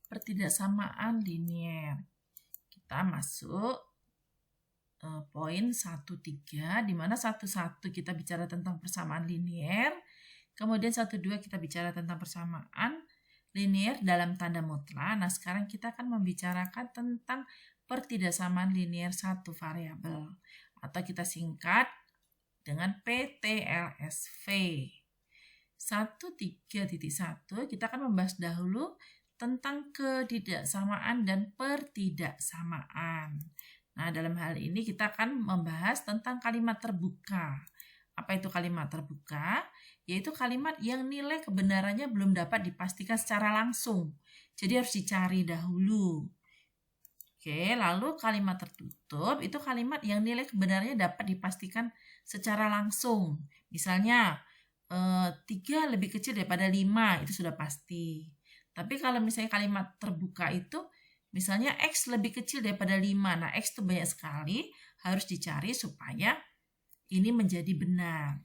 pertidaksamaan linier. Kita masuk poin 1.3, di mana 1.1 kita bicara tentang persamaan linier, kemudian 1.2 kita bicara tentang persamaan linier dalam tanda mutlak. Nah, sekarang kita akan membicarakan tentang pertidaksamaan linier satu variabel, atau kita singkat dengan PTLSV. 1.3.1 kita akan membahas dahulu tentang ketidaksamaan dan pertidaksamaan. Nah, dalam hal ini kita akan membahas tentang kalimat terbuka. Apa itu kalimat terbuka? Yaitu kalimat yang nilai kebenarannya belum dapat dipastikan secara langsung. Jadi harus dicari dahulu. Oke, lalu kalimat tertutup itu kalimat yang nilai kebenarannya dapat dipastikan secara langsung. Misalnya, 3 lebih kecil daripada 5, itu sudah pasti. Tapi kalau misalnya kalimat terbuka itu, misalnya X lebih kecil daripada 5. Nah, X itu banyak sekali, harus dicari supaya ini menjadi benar.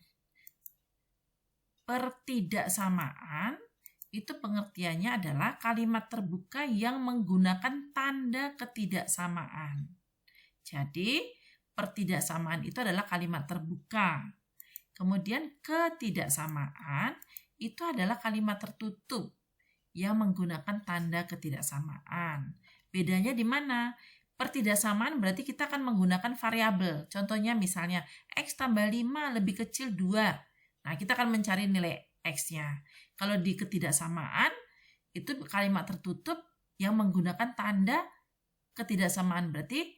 Pertidaksamaan itu pengertiannya adalah kalimat terbuka yang menggunakan tanda ketidaksamaan. Jadi, pertidaksamaan itu adalah kalimat terbuka. Kemudian ketidaksamaan itu adalah kalimat tertutup yang menggunakan tanda ketidaksamaan. Bedanya di mana? Pertidaksamaan berarti kita akan menggunakan variabel. Contohnya misalnya X tambah 5 lebih kecil 2. Nah, kita akan mencari nilai X-nya. Kalau di ketidaksamaan, itu kalimat tertutup yang menggunakan tanda ketidaksamaan. Berarti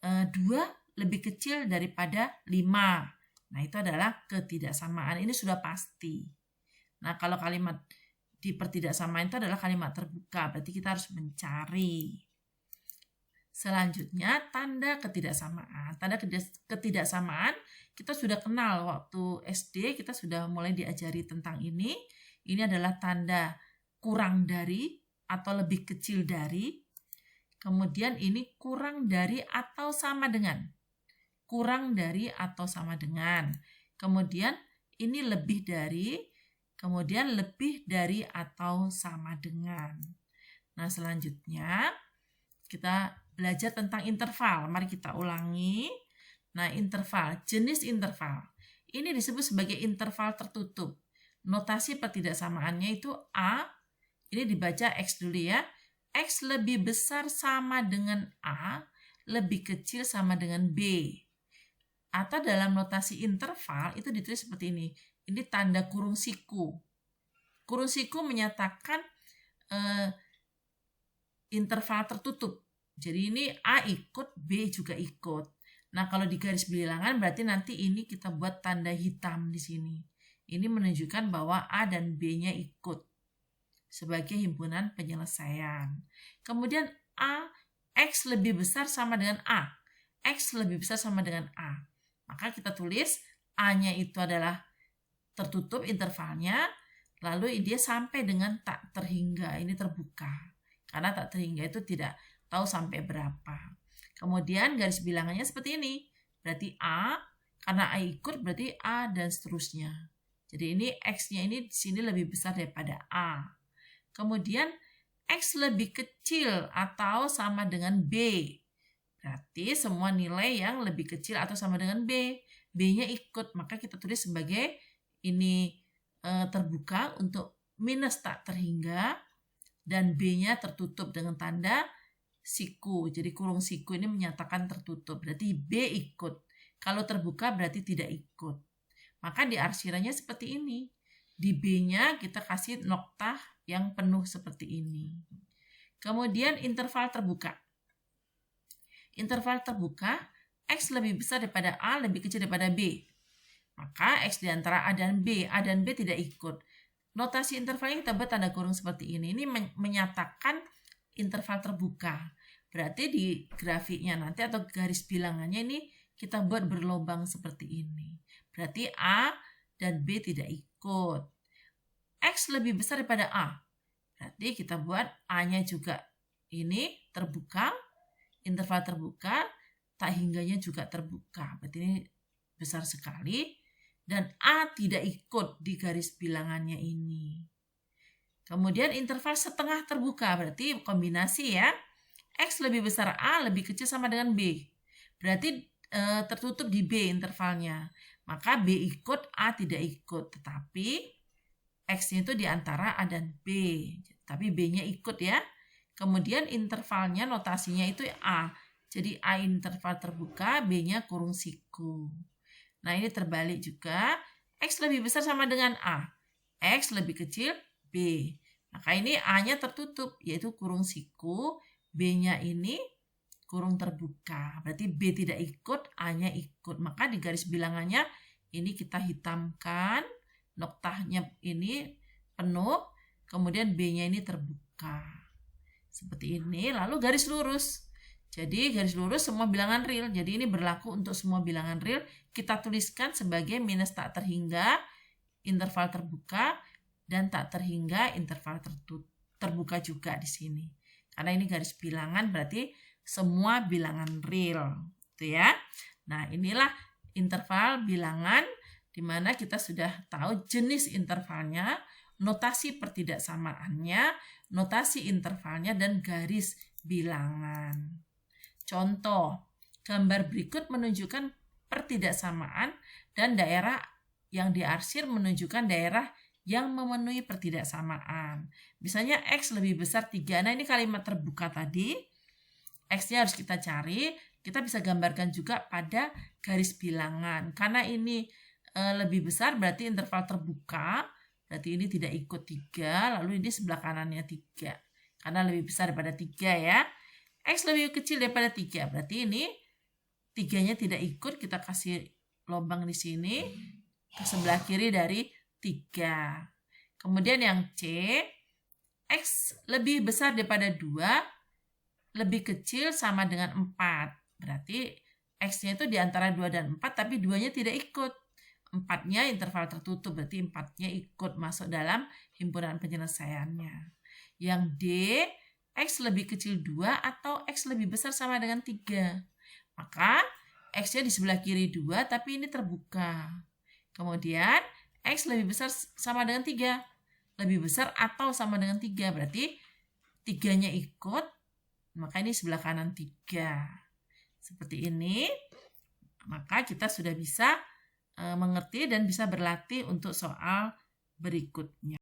2 lebih kecil daripada 5. Nah, itu adalah ketidaksamaan. Ini sudah pasti. Nah, kalau kalimat di pertidaksamaan itu adalah kalimat terbuka. Berarti kita harus mencari. Selanjutnya, tanda ketidaksamaan. Tanda ketidaksamaan kita sudah kenal waktu SD, kita sudah mulai diajari tentang ini. Ini adalah tanda kurang dari atau lebih kecil dari. Kemudian ini kurang dari atau sama dengan. Kurang dari atau sama dengan. Kemudian ini lebih dari, kemudian lebih dari atau sama dengan. Nah, selanjutnya kita belajar tentang interval. Mari kita ulangi. Nah, interval, jenis interval. Ini disebut sebagai interval tertutup. Notasi pertidaksamaannya itu A. Ini dibaca X dulu ya. X lebih besar sama dengan A, lebih kecil sama dengan B. Atau dalam notasi interval itu ditulis seperti ini. Ini tanda kurung siku. Kurung siku menyatakan interval tertutup. Jadi ini A ikut, B juga ikut. Nah, kalau di garis bilangan berarti nanti ini kita buat tanda hitam di sini. Ini menunjukkan bahwa A dan B-nya ikut sebagai himpunan penyelesaian. Kemudian A, X lebih besar sama dengan A. X lebih besar sama dengan A. Maka kita tulis A-nya itu adalah tertutup intervalnya, lalu dia sampai dengan tak terhingga, ini terbuka. Karena tak terhingga itu tidak tahu sampai berapa. Kemudian garis bilangannya seperti ini. Berarti A, karena A ikut berarti A dan seterusnya. Jadi ini X-nya ini di sini lebih besar daripada A. Kemudian X lebih kecil atau sama dengan B. Berarti semua nilai yang lebih kecil atau sama dengan B. B-nya ikut, maka kita tulis sebagai ini terbuka untuk minus tak terhingga. Dan B-nya tertutup dengan tanda siku. Jadi kurung siku ini menyatakan tertutup. Berarti B ikut. Kalau terbuka berarti tidak ikut. Maka di arsirannya seperti ini. Di B-nya kita kasih noktah yang penuh seperti ini. Kemudian interval terbuka. Interval terbuka, X lebih besar daripada A, lebih kecil daripada B. Maka X di antara A dan B tidak ikut. Notasi intervalnya kita buat tanda kurung seperti ini. Ini menyatakan interval terbuka. Berarti di grafiknya nanti atau garis bilangannya ini kita buat berlubang seperti ini. Berarti A dan B tidak ikut. X lebih besar daripada A. Berarti kita buat A-nya juga ini terbuka. Interval terbuka, tak hingganya juga terbuka. Berarti ini besar sekali. Dan A tidak ikut di garis bilangannya ini. Kemudian interval setengah terbuka, berarti kombinasi ya. X lebih besar A lebih kecil sama dengan B. Berarti tertutup di B intervalnya. Maka B ikut, A tidak ikut. Tetapi X-nya itu di antara A dan B. Tapi B-nya ikut ya. Kemudian intervalnya notasinya itu A. Jadi A interval terbuka, B-nya kurung siku. Nah ini terbalik juga. X lebih besar sama dengan A. X lebih kecil B. Maka ini A-nya tertutup, yaitu kurung siku. B-nya ini kurung terbuka. Berarti B tidak ikut, A-nya ikut. Maka di garis bilangannya ini kita hitamkan. Noktahnya ini penuh. Kemudian B-nya ini terbuka. Seperti ini. Lalu garis lurus. Jadi garis lurus semua bilangan real. Jadi ini berlaku untuk semua bilangan real. Kita tuliskan sebagai minus tak terhingga, interval terbuka, dan tak terhingga interval terbuka juga di sini. Karena ini garis bilangan berarti semua bilangan real, gitu ya. Nah, inilah interval bilangan di mana kita sudah tahu jenis intervalnya, notasi pertidaksamaannya, notasi intervalnya, dan garis bilangan. Contoh, gambar berikut menunjukkan pertidaksamaan dan daerah yang diarsir menunjukkan daerah yang memenuhi pertidaksamaan. Misalnya X lebih besar 3. Nah ini kalimat terbuka tadi. X-nya harus kita cari. Kita bisa gambarkan juga pada garis bilangan. Karena ini lebih besar berarti interval terbuka. Berarti ini tidak ikut 3. Lalu ini sebelah kanannya 3. Karena lebih besar daripada 3 ya. X lebih kecil daripada 3. Berarti ini 3-nya tidak ikut. Kita kasih lubang di sini. Ke sebelah kiri dari 3. Kemudian yang C, X lebih besar daripada 2, lebih kecil sama dengan 4. Berarti X-nya itu di antara 2 dan 4, tapi 2-nya tidak ikut. 4-nya interval tertutup, berarti 4-nya ikut masuk dalam himpunan penyelesaiannya. Yang D, X lebih kecil 2 atau X lebih besar sama dengan 3. Maka X-nya di sebelah kiri 2, tapi ini terbuka. Kemudian X lebih besar sama dengan 3. Lebih besar atau sama dengan 3. Berarti 3-nya ikut. Maka ini sebelah kanan 3. Seperti ini. Maka kita sudah bisa mengerti dan bisa berlatih untuk soal berikutnya.